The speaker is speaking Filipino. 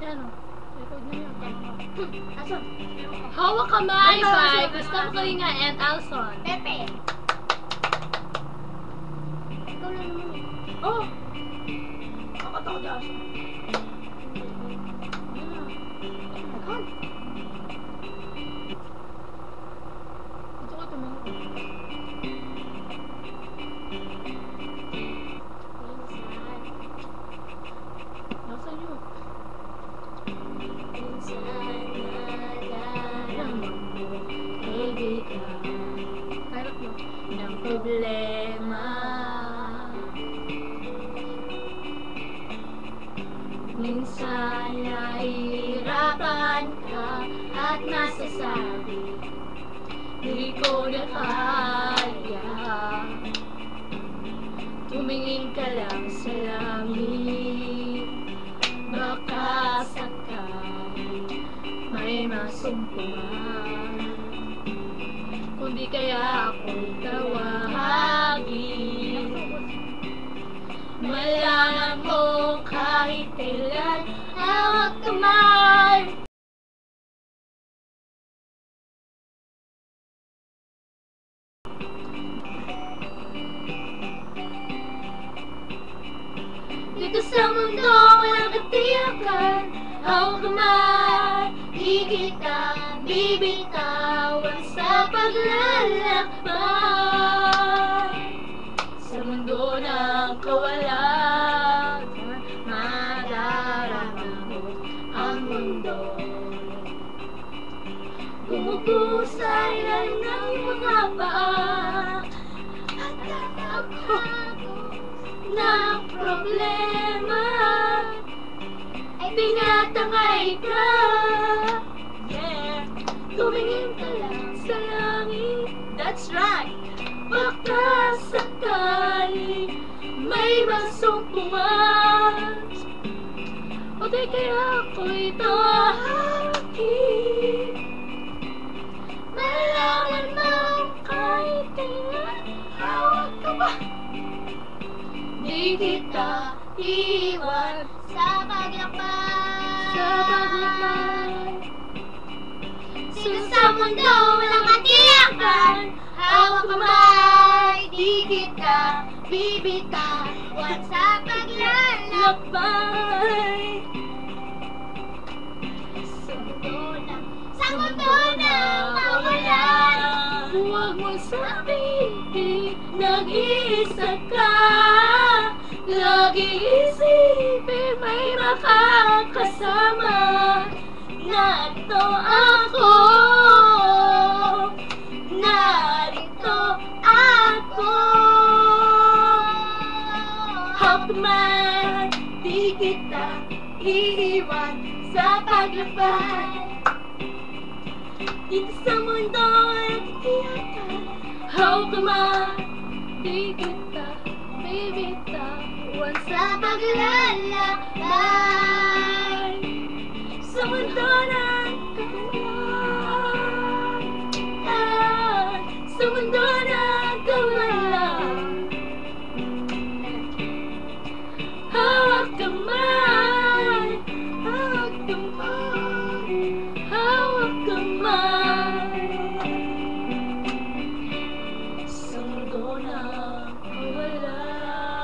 Yan o. Record nyo yung tama. Asan? Hawak kamay by Gustavo Kalinga and Alson. Pepe. Ikaw na naman eh. Oh! Nakatawa di Asan. Ayan. Ito ko tumingin. Nasaan yun? Harap mo. Ng problema. Minsan nahihirapan ka at masasabi di ko na kaya. Tumingin ka lang sa langit, baka sakali may masumpungan. Kundi kaya ako'y tawagin, malaman mo kahit kailan hawak kamay. Dito sa mundo walang katiyakan, hawak kamay, di kita bibitawan sa paglalakbay. Sa mundo ng kawalan, madarama mo ang mundo. Gumupo sa ilalim ng mga paa at ako na problema ay tinatangay ka. Yeah, tumingin ka lang sa langit, that's right. Baka sakali may masumpungan, o di kaya ako'y tawagin, malaman mo kahit kailan hawak ka ba. Di kita iwan sa paglakbay. Dito sa mundo walang katiyakan, hawak kamay, di kita bibitawan sa paglalakbay. Sa mundo na mawalan, huwag mo sabihin nag-iisa ka. Lagi isipin may makakasama. Narito ako, narito ako. Hawak kamay, di kita iiwan sa paglakbay. Dito sa mundo ay katiyakan, hawak kamay, di kita bibitawan sa paglalakbay.